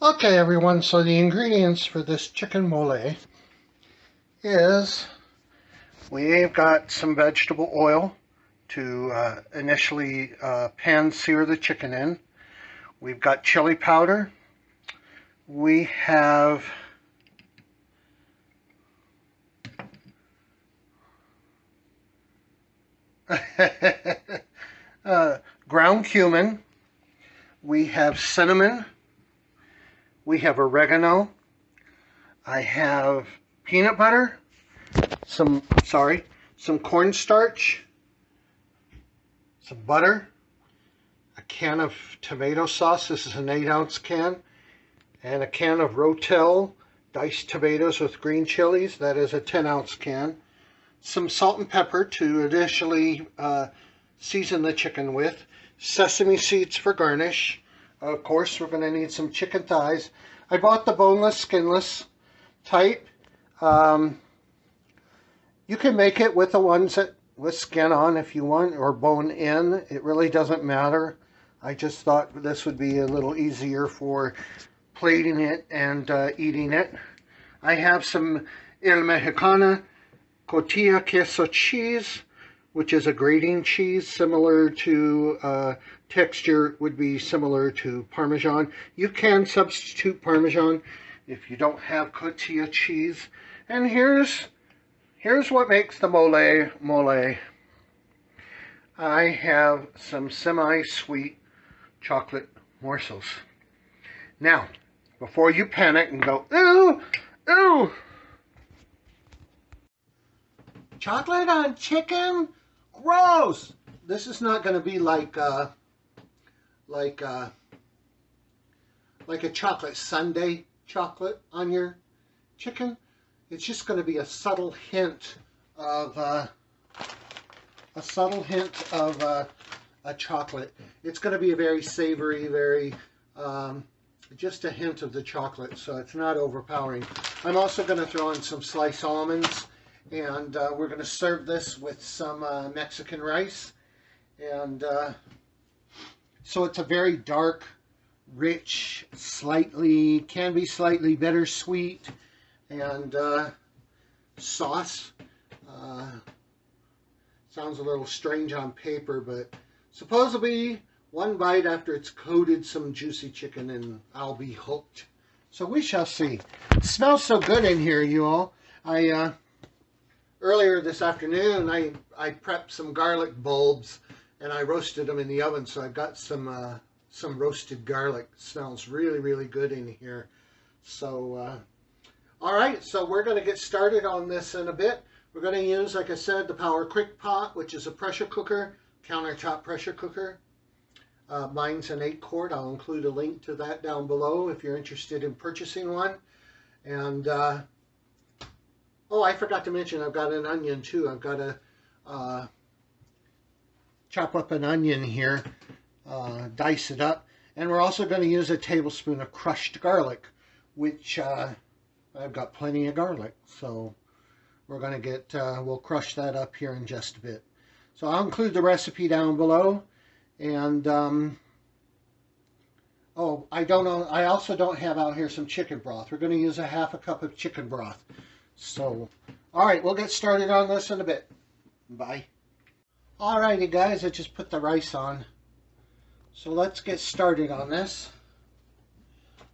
Okay, everyone, so the ingredients for this chicken mole is we've got some vegetable oil to initially pan sear the chicken in. We've got chili powder. We have ground cumin. We have cinnamon. We have oregano. I have peanut butter, some cornstarch, some butter, a can of tomato sauce. This is an 8-ounce can, and a can of Ro-Tel diced tomatoes with green chilies. That is a 10-ounce can. Some salt and pepper to initially season the chicken with. Sesame seeds for garnish. Of course, we're going to need some chicken thighs. I bought the boneless, skinless type. You can make it with the ones that with skin on if you want, or bone in. It really doesn't matter. I just thought this would be a little easier for plating it and eating it. I have some El Mexicana Cotija Queso cheese, which is a grating cheese, similar to texture, would be similar to Parmesan. You can substitute Parmesan if you don't have cotija cheese. And here's what makes the mole. I have some semi-sweet chocolate morsels. Now, before you panic and go, ooh, ooh, chocolate on chicken? Gross! This is not going to be like a chocolate sundae chocolate on your chicken. It's just going to be a subtle hint of a chocolate. It's going to be a very savory, very just a hint of the chocolate, so it's not overpowering. I'm also going to throw in some sliced almonds, and we're going to serve this with some Mexican rice. And so it's a very dark, rich, can be slightly bittersweet, and sauce. Sounds a little strange on paper, but supposedly one bite after it's coated some juicy chicken and I'll be hooked. So we shall see. It smells so good in here, you all. Earlier this afternoon, I prepped some garlic bulbs and I roasted them in the oven, so I've got some roasted garlic. It smells really, really good in here. So, all right, so we're going to get started on this in a bit. We're going to use, like I said, the Power Quick Pot, which is a pressure cooker, countertop pressure cooker. Mine's an 8-quart. I'll include a link to that down below if you're interested in purchasing one. And, oh, I forgot to mention I've got an onion too. I've got to chop up an onion here, dice it up. And we're also going to use a tablespoon of crushed garlic, which I've got plenty of garlic. So we're going to get, we'll crush that up here in just a bit. So I'll include the recipe down below. And, oh, I also don't have out here some chicken broth. We're going to use a half a cup of chicken broth. So, all right, we'll get started on this in a bit. Bye. All righty, guys, I just put the rice on. So let's get started on this.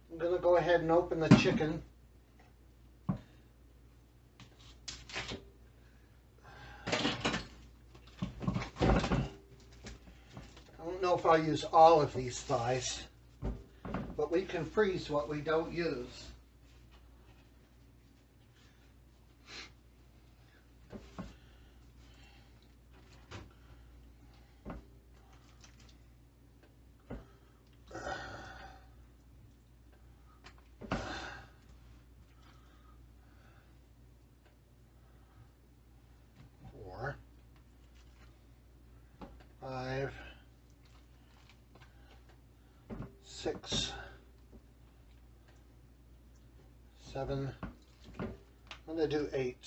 I'm going to go ahead and open the chicken. I don't know if I'll use all of these thighs, but we can freeze what we don't use. Four, 5, 6, 7, I'm going to do 8.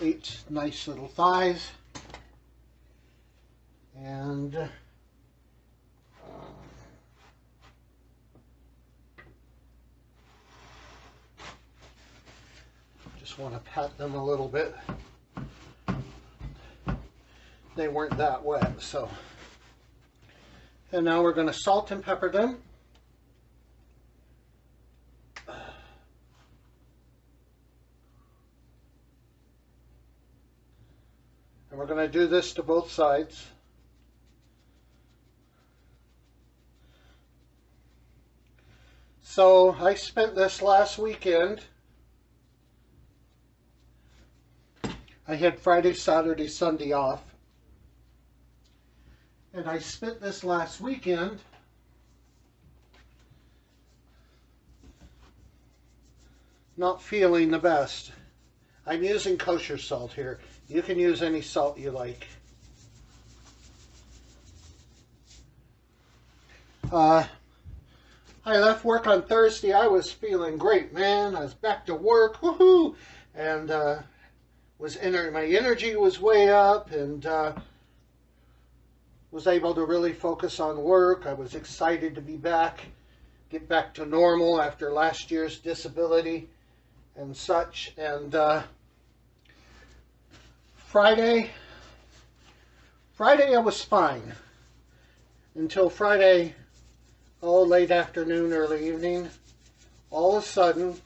8 nice little thighs. And just want to pat them a little bit. They weren't that wet, so. And now we're going to salt and pepper them. And we're going to do this to both sides. So I spent this last weekend. I had Friday, Saturday, Sunday off. And I spent this last weekend not feeling the best. I'm using kosher salt here. You can use any salt you like. I left work on Thursday. I was feeling great, man. I was back to work, woohoo! And my energy was way up, and was able to really focus on work. I was excited to be back, get back to normal after last year's disability and such. And Friday I was fine until Friday, late afternoon, early evening. All of a sudden,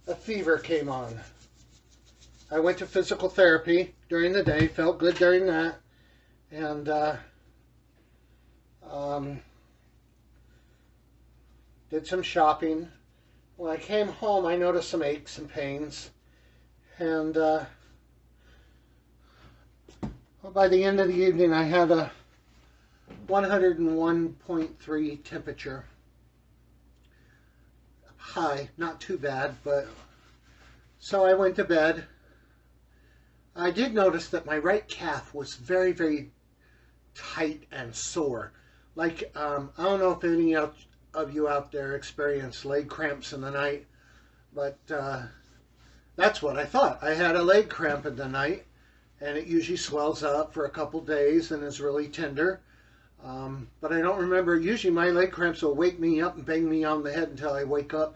a fever came on. I went to physical therapy during the day, felt good during that, and did some shopping. When I came home, I noticed some aches and pains, and by the end of the evening, I had a 101.3 temperature. High, not too bad, but so I went to bed. I did notice that my right calf was very, very tight and sore. Like, I don't know if any of you out there experience leg cramps in the night, but that's what I thought. I had a leg cramp in the night, and it usually swells up for a couple days and is really tender. But I don't remember. Usually my leg cramps will wake me up and bang me on the head until I wake up,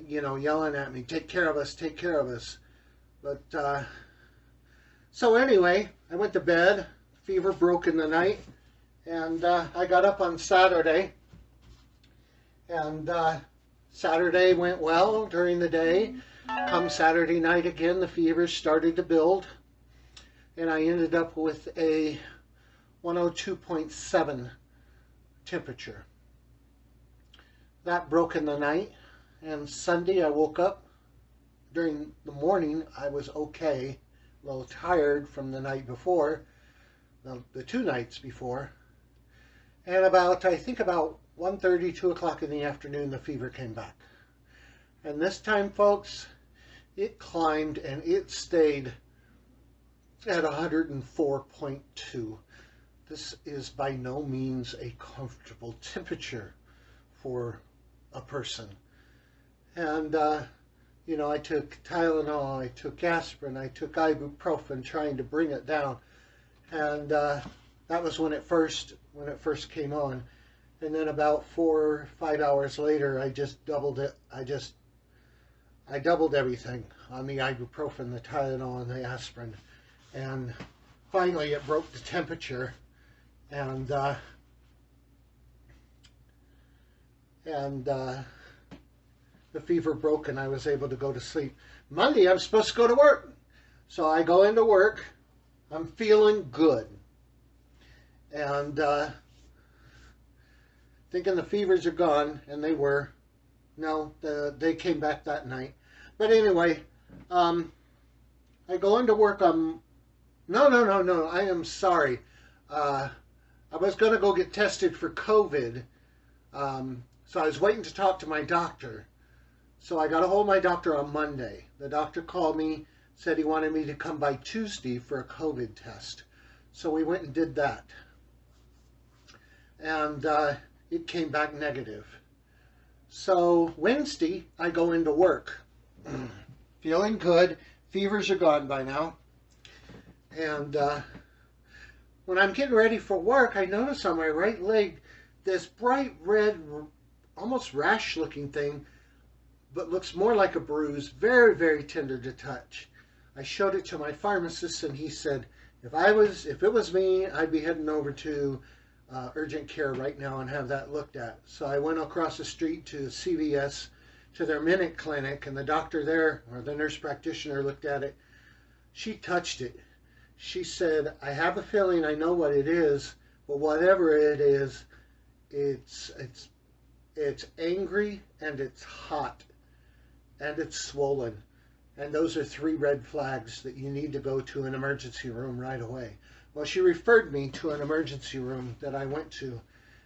you know, yelling at me, take care of us, take care of us. But, so anyway, I went to bed. Fever broke in the night. And I got up on Saturday. And Saturday went well during the day. Come Saturday night again, the fever started to build. And I ended up with a 102.7 temperature. That broke in the night, and Sunday I woke up. During the morning I was okay, a little tired from the night before, the 2 nights before, and I think about 1:30, 2 o'clock in the afternoon, the fever came back. And this time, folks, it climbed and it stayed at 104.2. This is by no means a comfortable temperature for a person. And, you know, I took Tylenol, I took aspirin, I took ibuprofen trying to bring it down. And that was when it first came on. And then about 4 or 5 hours later, I just doubled it. I doubled everything on the ibuprofen, the Tylenol, and the aspirin. And finally it broke the temperature. And the fever broke and I was able to go to sleep. Monday I'm supposed to go to work. So I go into work. I'm feeling good. And thinking the fevers are gone, and they were. No, they came back that night. But anyway, I go into work on... No, I am sorry. I was going to go get tested for COVID. So I was waiting to talk to my doctor. So I got a hold of my doctor on Monday. The doctor called me, said he wanted me to come by Tuesday for a COVID test. So we went and did that. And it came back negative. So Wednesday, I go into work. Feeling good. Fevers are gone by now. And when I'm getting ready for work, I notice on my right leg this bright red, almost rash looking thing but looks more like a bruise. Very, very tender to touch. I showed it to my pharmacist, and he said, if it was me, I'd be heading over to urgent care right now and have that looked at. So I went across the street to CVS, to their Minute Clinic, and the doctor there, or the nurse practitioner, looked at it. She touched it. She said, I have a feeling I know what it is, but whatever it is, it's angry, and it's hot, and it's swollen. And those are 3 red flags that you need to go to an emergency room right away. Well, she referred me to an emergency room that I went to.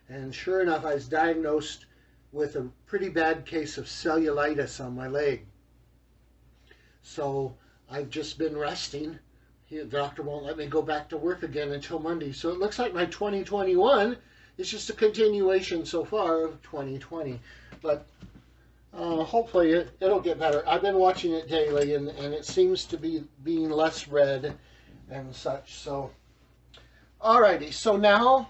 And sure enough, I was diagnosed with a pretty bad case of cellulitis on my leg. So I've just been resting. The doctor won't let me go back to work again until Monday. So it looks like my 2021 is just a continuation so far of 2020. But hopefully it'll get better. I've been watching it daily, and it seems to be being less red and such. So, alrighty. So now,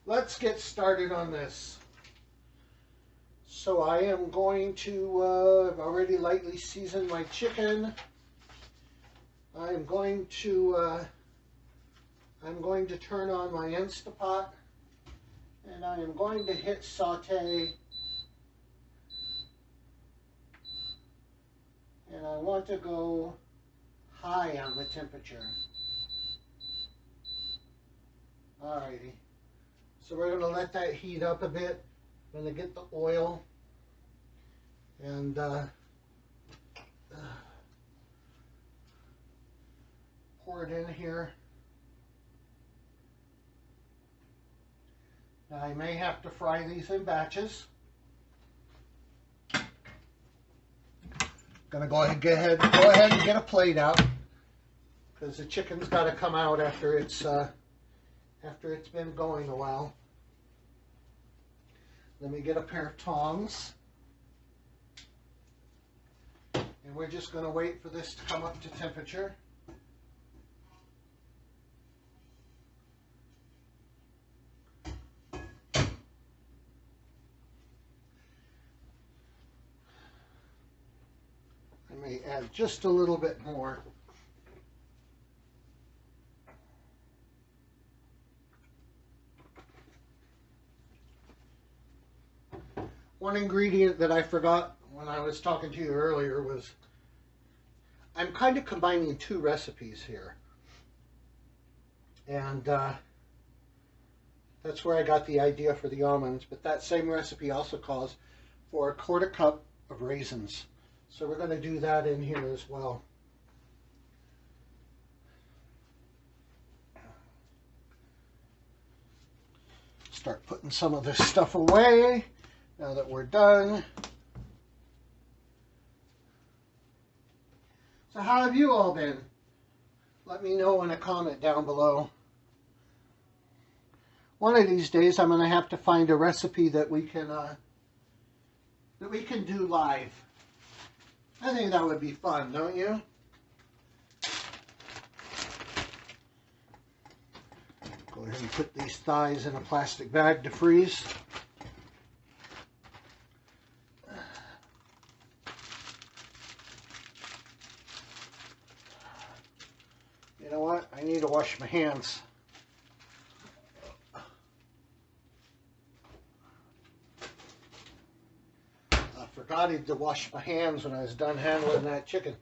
let's get started on this. So I am going to, I've already lightly seasoned my chicken. I'm going to turn on my Instapot, and I am going to hit saute. And I want to go high on the temperature. Alrighty. So we're going to let that heat up a bit. I'm going to get the oil and pour it in here. Now I may have to fry these in batches. Gonna go ahead and get a plate out, because the chicken's got to come out after it's been going a while. Let me get a pair of tongs, and we're just going to wait for this to come up to temperature. I may add just a little bit more. One ingredient that I forgot when I was talking to you earlier was I'm kind of combining 2 recipes here. And that's where I got the idea for the almonds. But that same recipe also calls for a 1/4 cup of raisins. So we're going to do that in here as well. Start putting some of this stuff away now that we're done. So how have you all been? Let me know in a comment down below. One of these days I'm going to have to find a recipe that we can do live. I think that would be fun, don't you? Go ahead and put these thighs in a plastic bag to freeze. You know what? I need to wash my hands. I forgot to wash my hands when I was done handling that chicken.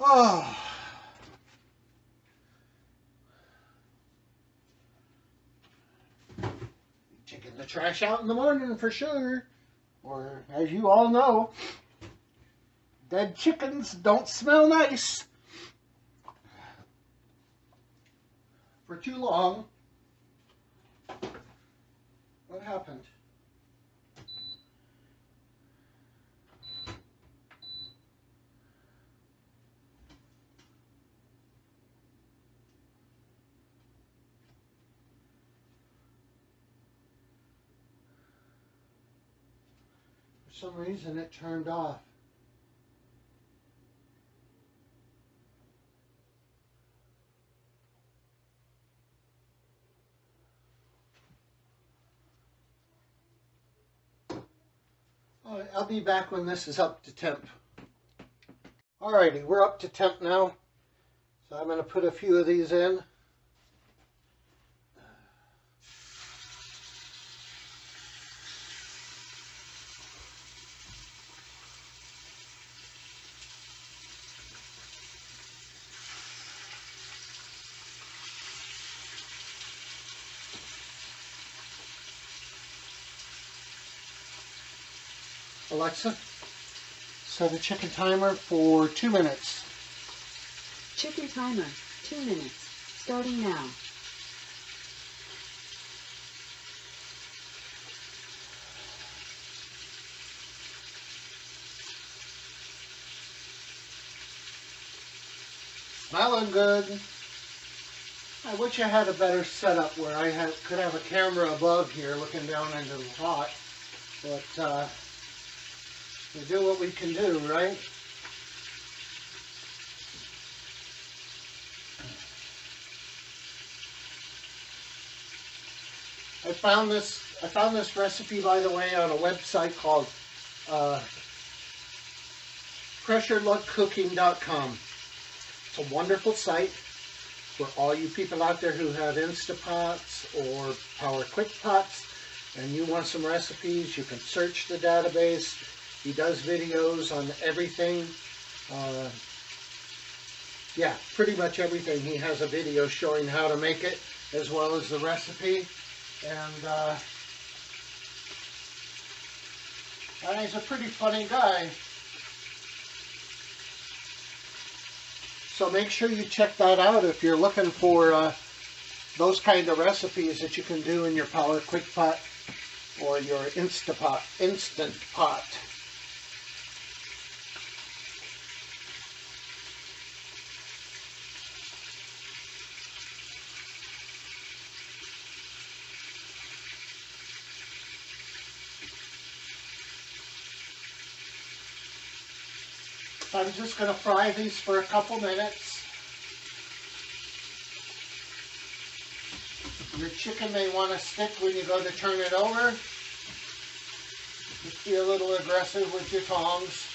Oh. Taking the trash out in the morning for sure. Or, as you all know, Dead chickens don't smell nice for too long. What happened? For some reason it turned off. Alright, I'll be back when this is up to temp. Alrighty, we're up to temp now. So I'm going to put a few of these in. Alexa, set a chicken timer for 2 minutes. Chicken timer, 2 minutes, starting now. Smelling good. I wish I had a better setup where I could have a camera above here looking down into the pot. But we do what we can do, right? I found this recipe, by the way, on a website called pressureluckcooking.com. It's a wonderful site for all you people out there who have Instapots or Power Quick Pots and you want some recipes. You can search the database. He does videos on everything. Yeah, pretty much everything. He has a video showing how to make it as well as the recipe. And he's a pretty funny guy. So make sure you check that out if you're looking for those kind of recipes that you can do in your Power Quick Pot or your Instant Pot. I'm just going to fry these for a couple minutes. Your chicken may want to stick when you go to turn it over. Just be a little aggressive with your tongs.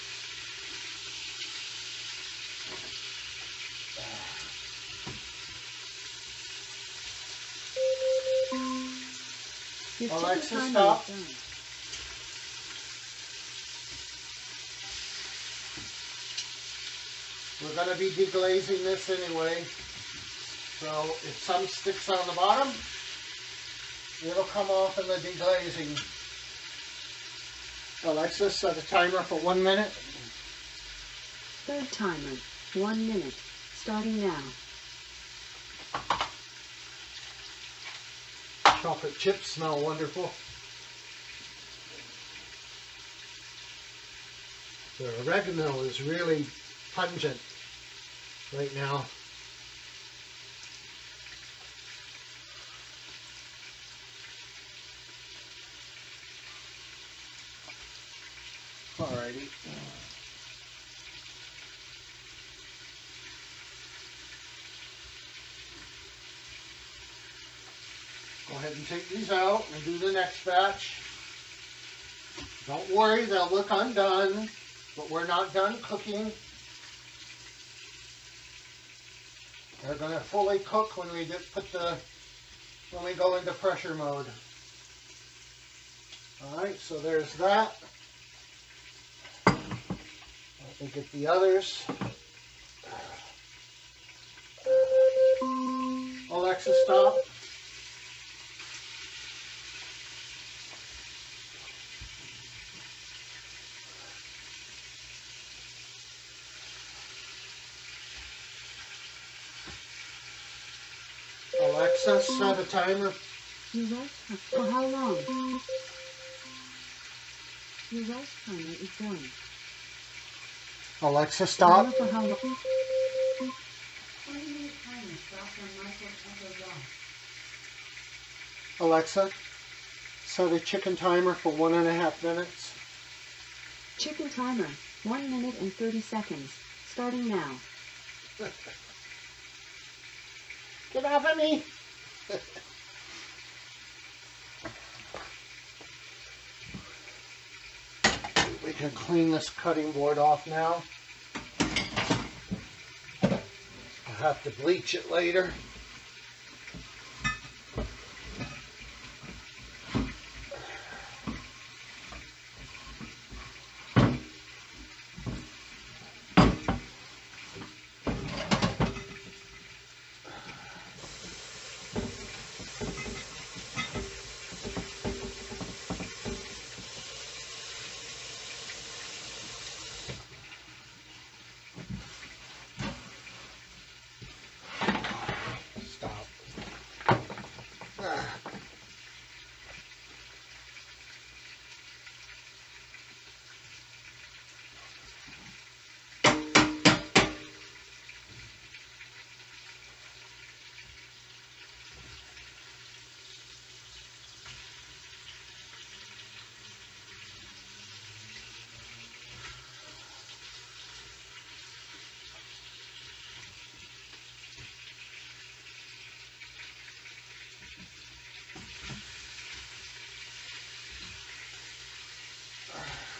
Alexa, stop. We're going to be deglazing this anyway, so if some sticks on the bottom, it'll come off in the deglazing. Alexa, set a timer for 1 minute. Third timer, 1 minute, starting now. Chocolate chips smell wonderful. The oregano is really pungent right now. Alrighty. Go ahead and take these out and do the next batch. Don't worry, they'll look undone, but we're not done cooking. They're going to fully cook when we when we go into pressure mode. Alright, so there's that. Let me get the others. Alexa, stop. Alexa, set a timer. Your roast timer. For how long? Your roast timer is done. Alexa, stop. Timer for how long? 20-minute timer stopped on Michael Echo Ross. Alexa, set a chicken timer for 1.5 minutes. Chicken timer, 1 minute and 30 seconds. Starting now. Get off of me. We can clean this cutting board off now. I'll have to bleach it later.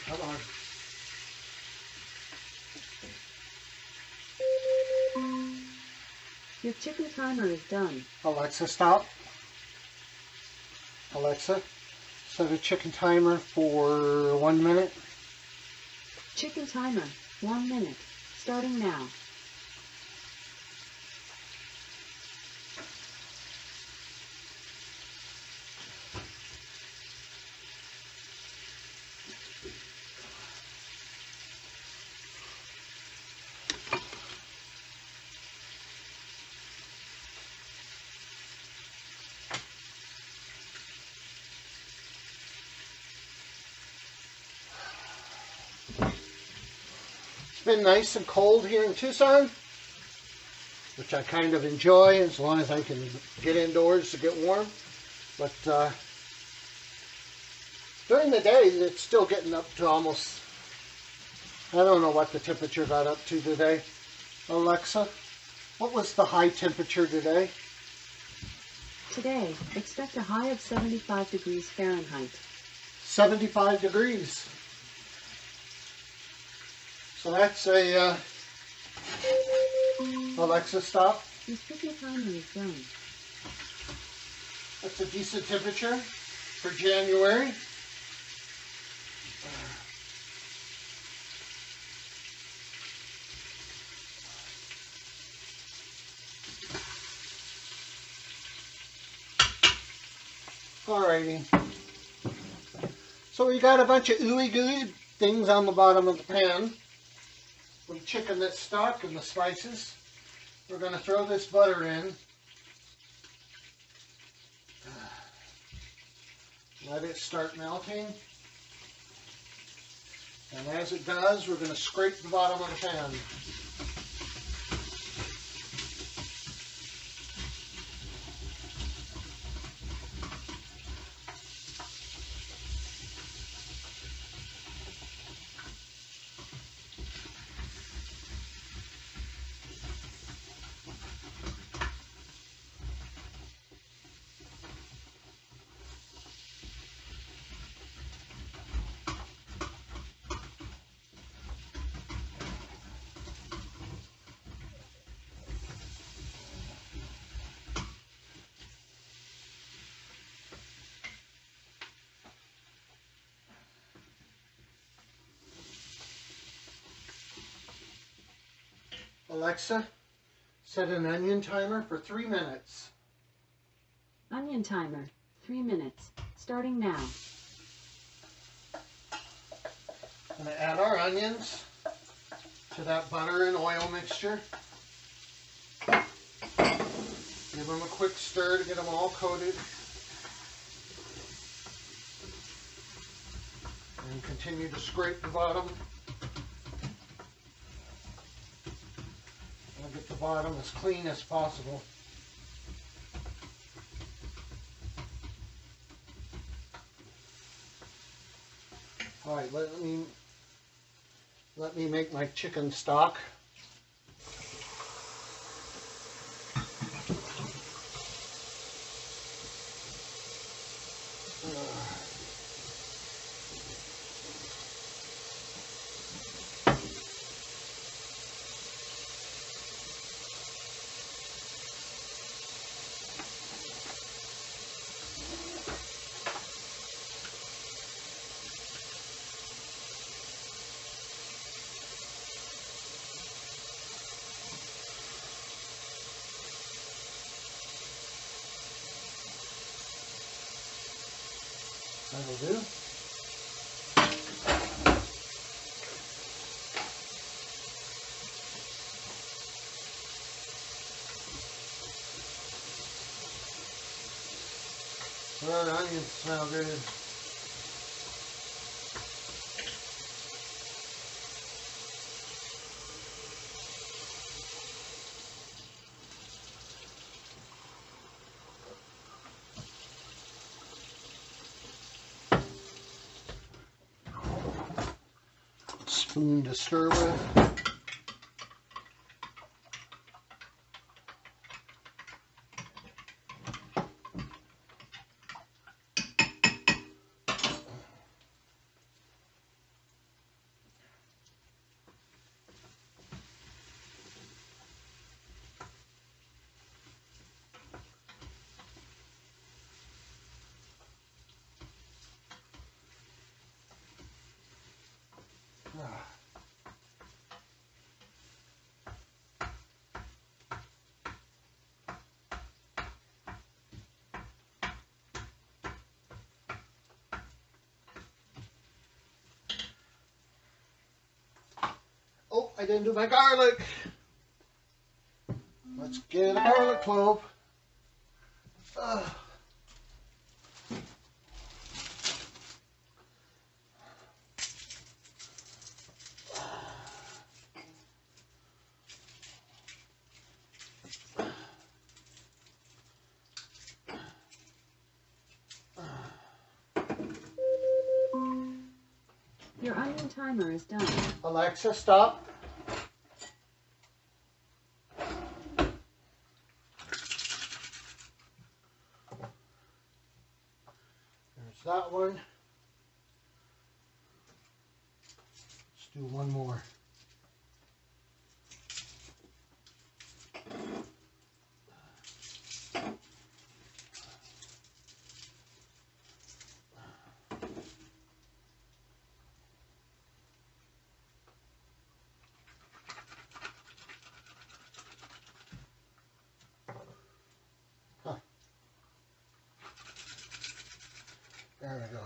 Come on. Your chicken timer is done. Alexa, stop. Alexa, set a chicken timer for 1 minute. Chicken timer, 1 minute. Starting now. It's been nice and cold here in Tucson, which I kind of enjoy as long as I can get indoors to get warm. But during the day, it's still getting up to almost, I don't know what the temperature got up to today. Alexa, what was the high temperature today? Today, expect a high of 75 degrees Fahrenheit. 75 degrees. So that's a, Alexa, stop. Your chicken timer is done. That's a decent temperature for January. Alrighty. So we got a bunch of ooey gooey things on the bottom of the pan. The chicken that's stuck and the spices. We're going to throw this butter in. Let it start melting. And as it does, we're going to scrape the bottom of the pan. Alexa, set an onion timer for 3 minutes. Onion timer, 3 minutes. Starting now. I'm going to add our onions to that butter and oil mixture. Give Give them a quick stir to get them all coated. And continue to scrape the bottom. And get the bottom as clean as possible. All right, let me make my chicken stock. That'll do. Well, the onions smell good. Spoon to stir with. Oh, I didn't do my garlic. Let's get a garlic clove. Your onion timer is done. Alexa, stop. There's that one. Let's do one more. There we go.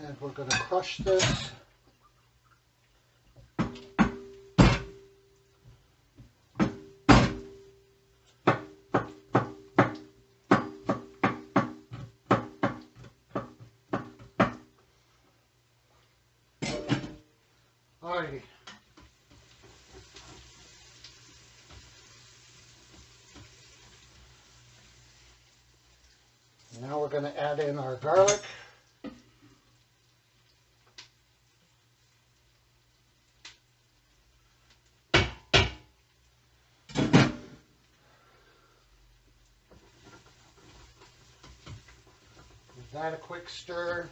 And we're going to crush this. Alrighty. Now we're going to add in our garlic. Give that a quick stir.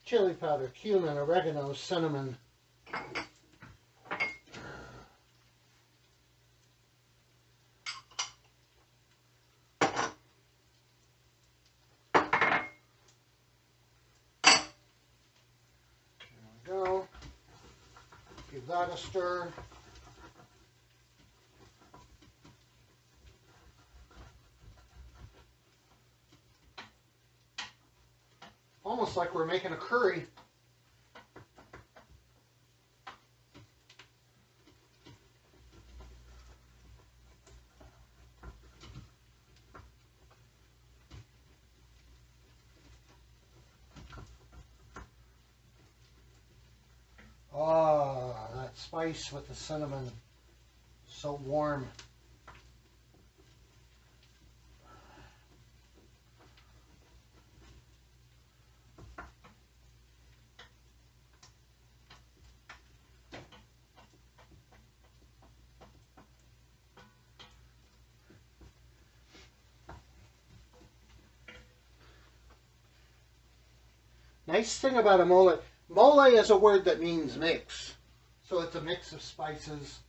Chili powder, cumin, oregano, cinnamon. There we go. Give that a stir. almost like we're making a curry. Oh, that spice with the cinnamon, so warm. Nice thing about a mole is a word that means mix. So it's a mix of spices.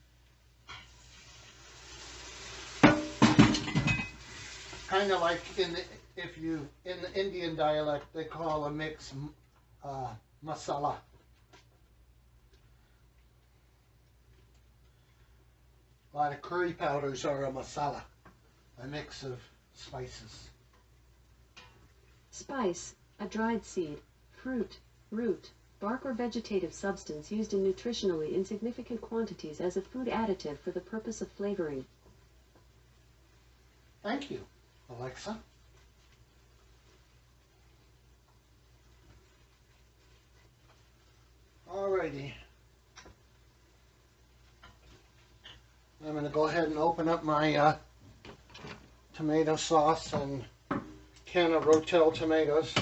Kind of like in the Indian dialect, they call a mix masala. A lot of curry powders are a masala, a mix of spices. Spice, a dried seed, fruit, root, bark or vegetative substance used in nutritionally insignificant quantities as a food additive for the purpose of flavoring. Thank you, Alexa. Alrighty. I'm going to go ahead and open up my tomato sauce and can of Ro-Tel tomatoes.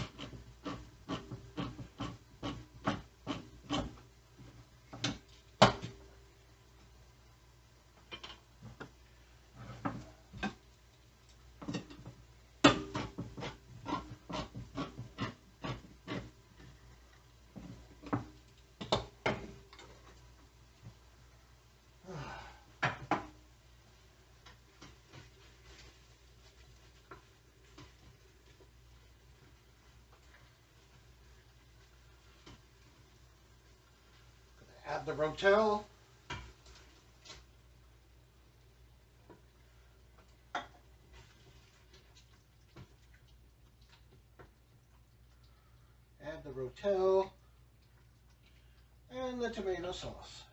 Add the Ro-Tel. Add the Ro-Tel and the tomato sauce.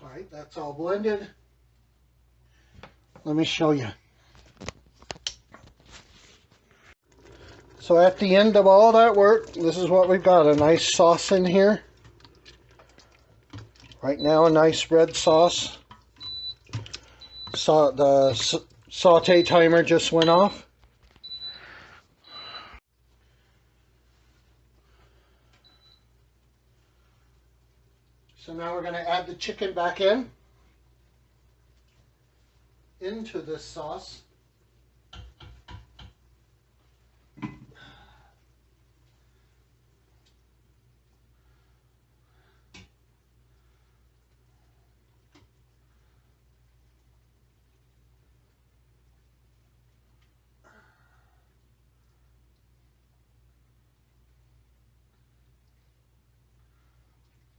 All right, that's all blended. Let me show you. So at the end of all that work, this is what we've got, a nice sauce in here. Right now, a nice red sauce. The saute timer just went off. So now we're going to add the chicken back into this sauce.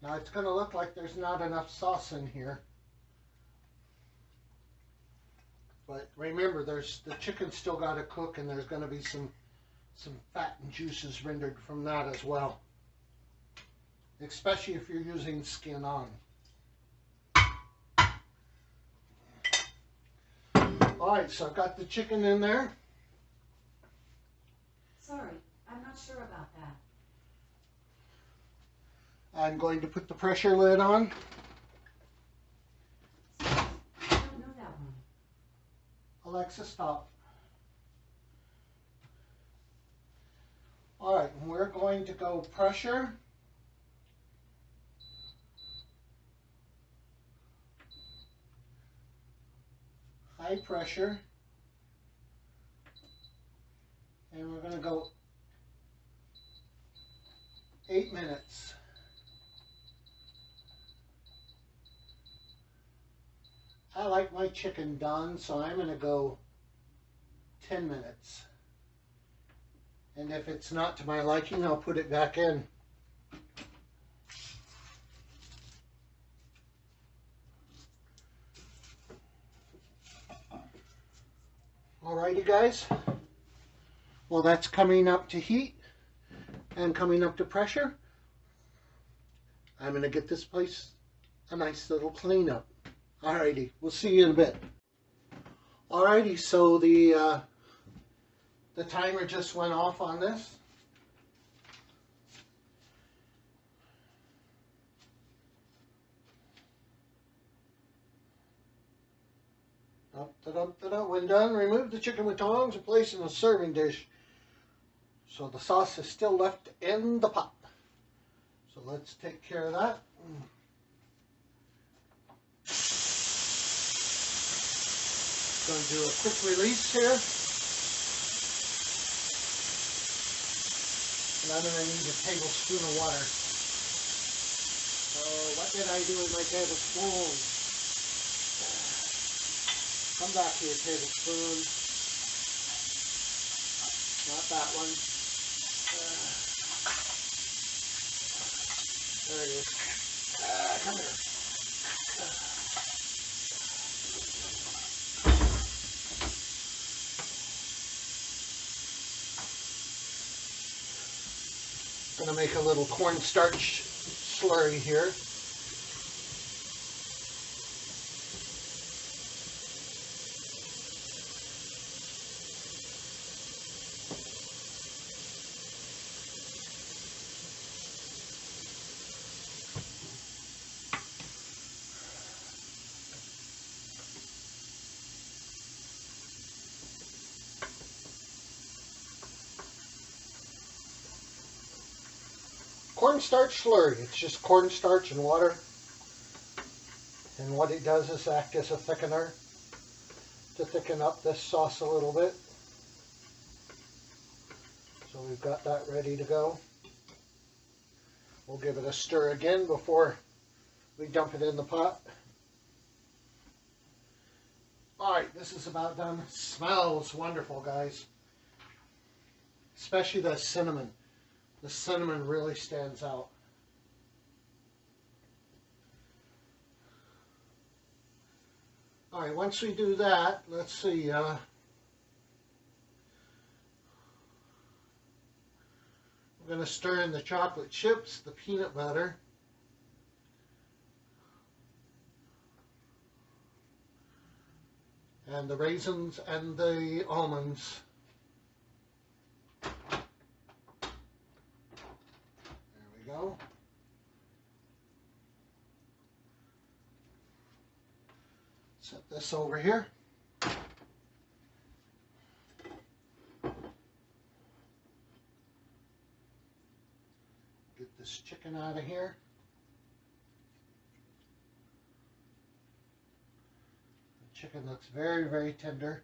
Now it's going to look like there's not enough sauce in here. But remember, the chicken's still got to cook, and there's going to be some fat and juices rendered from that as well. Especially if you're using skin on. Alright, so I've got the chicken in there. Sorry, I'm not sure about that. I'm going to put the pressure lid on. I don't know that one. Alexa, stop. Alright, and we're going to go pressure. High pressure. And we're going to go 8 minutes. I like my chicken done, so I'm going to go 10 minutes. And if it's not to my liking, I'll put it back in. Alrighty guys, well that's coming up to heat and coming up to pressure. I'm going to get this place a nice little cleanup. Alrighty, we'll see you in a bit. Alrighty, so the timer just went off on this. When done, remove the chicken with tongs and place in a serving dish. So the sauce is still left in the pot. So let's take care of that. Going to do a quick release here. And I'm going to need a tablespoon of water. So what did I do with my tablespoon? Come back here, tablespoon. Not that one. There it is. Come here. I'm going to make a little cornstarch slurry here. Cornstarch slurry. It's just cornstarch and water. And what it does is act as a thickener to thicken up this sauce a little bit. So we've got that ready to go. We'll give it a stir again before we dump it in the pot. Alright, this is about done. It smells wonderful, guys. Especially the cinnamon. The cinnamon really stands out. Alright, once we do that, let's see. We're going to stir in the chocolate chips, the peanut butter, and the raisins and the almonds. Go. Set this over here. Get this chicken out of here. The chicken looks very, very tender.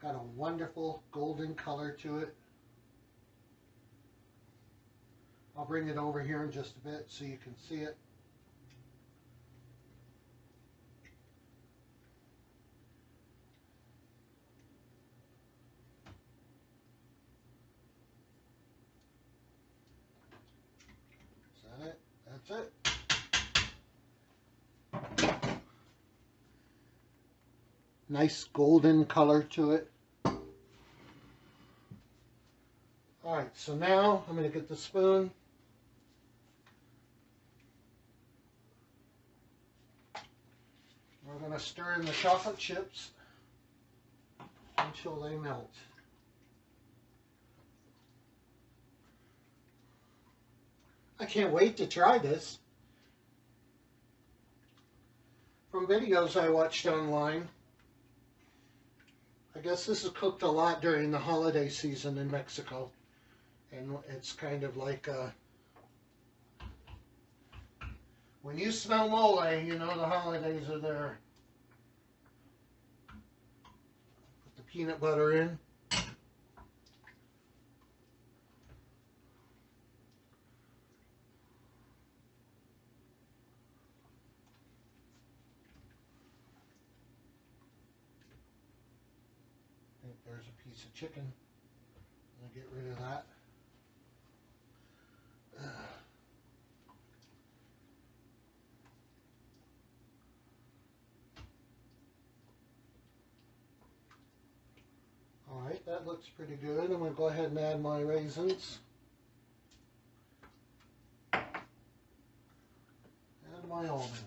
Got a wonderful golden color to it. I'll bring it over here in just a bit so you can see it. Is that it? That's it. Nice golden color to it. Alright, so now I'm going to get the spoon. We're going to stir in the chocolate chips until they melt. I can't wait to try this. From videos I watched online, I guess this is cooked a lot during the holiday season in Mexico. And it's kind of like, when you smell mole, you know the holidays are there. Put the peanut butter in. there's a piece of chicken. I'm going to get rid of that. Alright, that looks pretty good. I'm going to go ahead and add my raisins. And my almonds.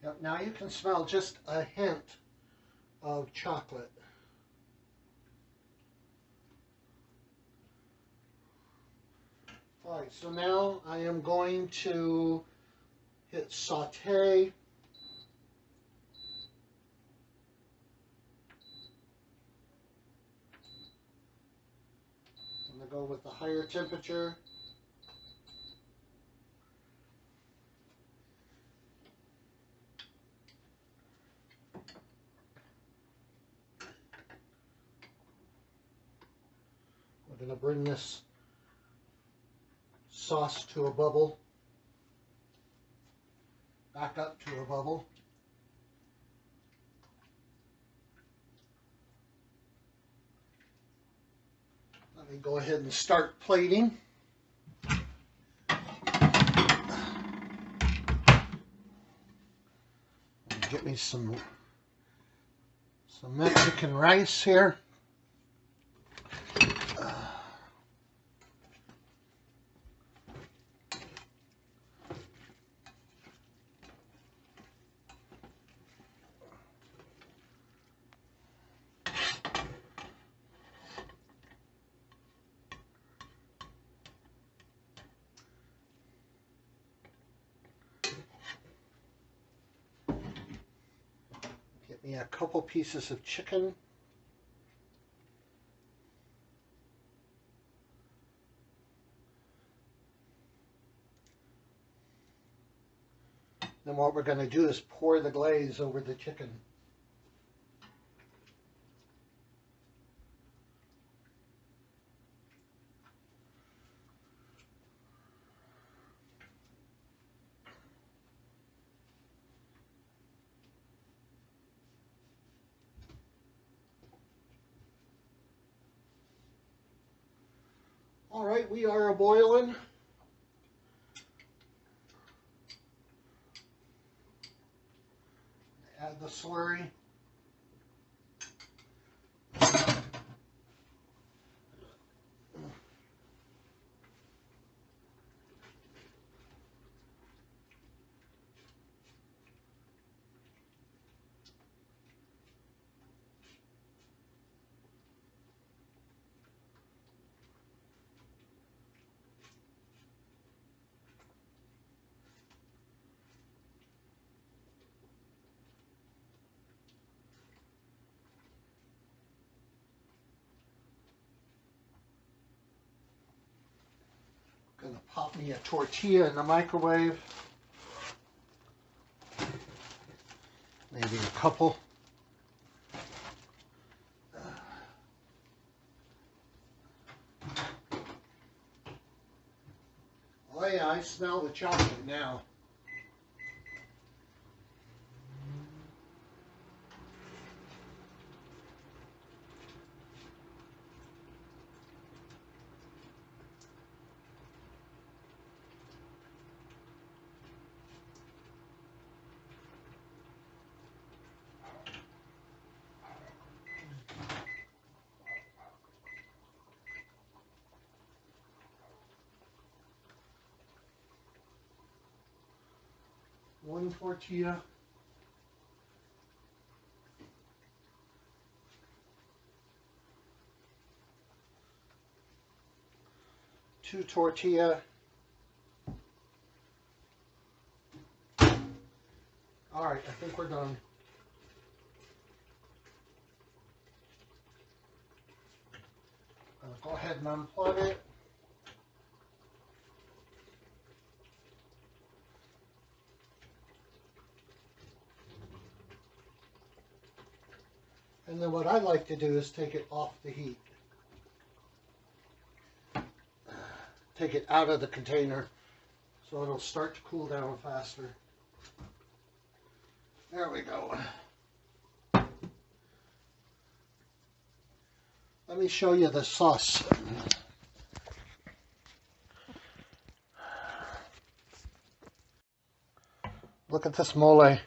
Yep, now you can smell just a hint of chocolate. Alright, so now I am going to hit saute. I'm going to go with the higher temperature. We're going to bring this sauce to a bubble, back up to a bubble. Let me go ahead and start plating. Get me some Mexican rice here. Get me a couple pieces of chicken. Then what we're going to do is pour the glaze over the chicken. All right, we are a-boiling. Add the slurry. Gonna pop me a tortilla in the microwave. Maybe a couple. Oh yeah, I smell the chocolate now. One tortilla. Two tortilla. All right, I think we're done. Go ahead and unplug it. And then what I like to do is take it off the heat. take it out of the container so it'll start to cool down faster. There we go. Let me show you the sauce. Look at this mole.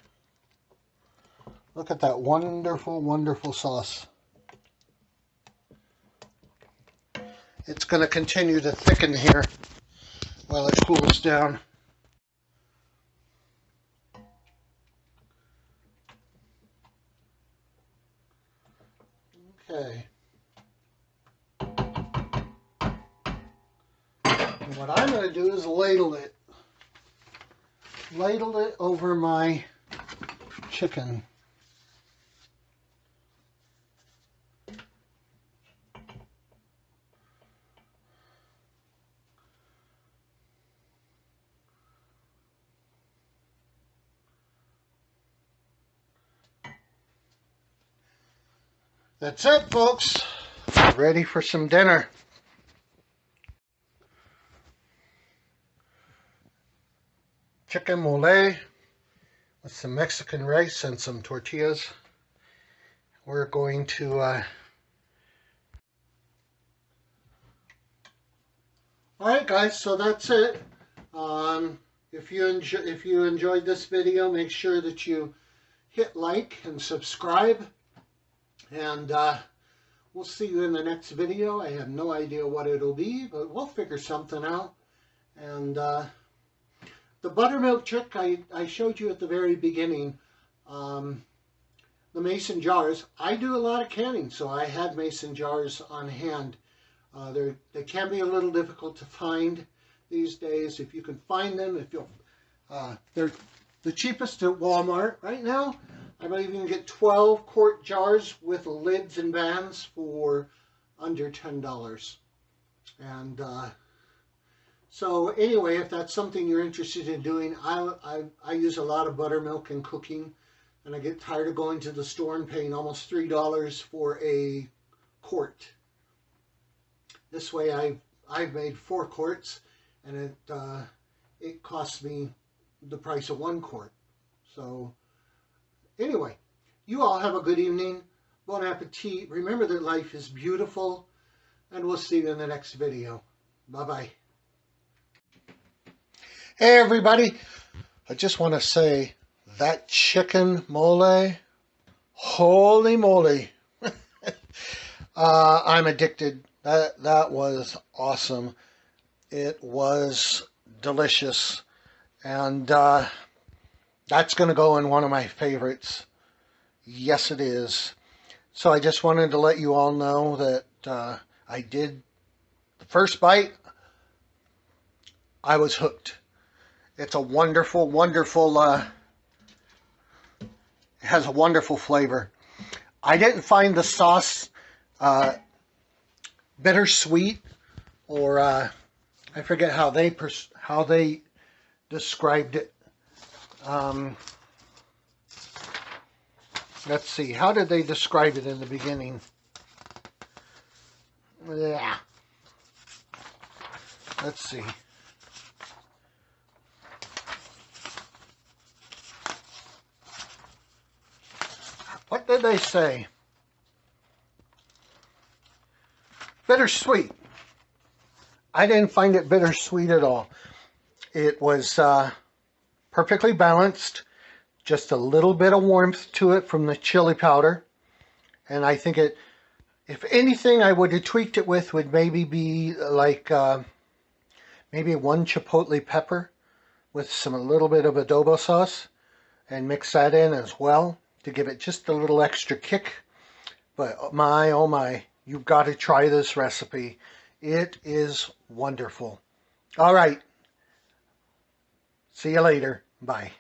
Look at that wonderful, wonderful sauce. It's going to continue to thicken here while it cools down. Okay. And what I'm going to do is ladle it. Ladle it over my chicken. That's it, folks. Ready for some dinner. Chicken mole with some Mexican rice and some tortillas. We're going to Alright guys, so that's it. If you enjoyed this video, make sure that you hit like and subscribe. And we'll see you in the next video. I have no idea what it'll be, but we'll figure something out. And the buttermilk trick I showed you at the very beginning, the mason jars. I do a lot of canning, so I had mason jars on hand. They can be a little difficult to find these days. If you can find them, they're the cheapest at Walmart right now. I believe you can get 12 quart jars with lids and bands for under $10. And so anyway, if that's something you're interested in doing, I use a lot of buttermilk in cooking, and I get tired of going to the store and paying almost $3 for a quart. This way I've made 4 quarts, and it costs me the price of 1 quart. So anyway, you all have a good evening. Bon appetit. Remember that life is beautiful, and we'll see you in the next video. Bye-bye. Hey everybody, I just want to say that chicken mole, holy moly. I'm addicted. That was awesome. It was delicious, and that's going to go in one of my favorites. Yes, it is. So I just wanted to let you all know that I did the first bite. I was hooked. It's a wonderful, wonderful, it has a wonderful flavor. I didn't find the sauce bittersweet, or I forget how they described it. Let's see, how did they describe it in the beginning? Yeah. Let's see. What did they say? Bittersweet. I didn't find it bittersweet at all. It was perfectly balanced. Just a little bit of warmth to it from the chili powder. And I think it, if anything I would have tweaked it with, would maybe be like maybe 1 chipotle pepper with a little bit of adobo sauce, and mix that in as well to give it just a little extra kick. But my, oh my, you've got to try this recipe. It is wonderful. All right. See you later. Bye.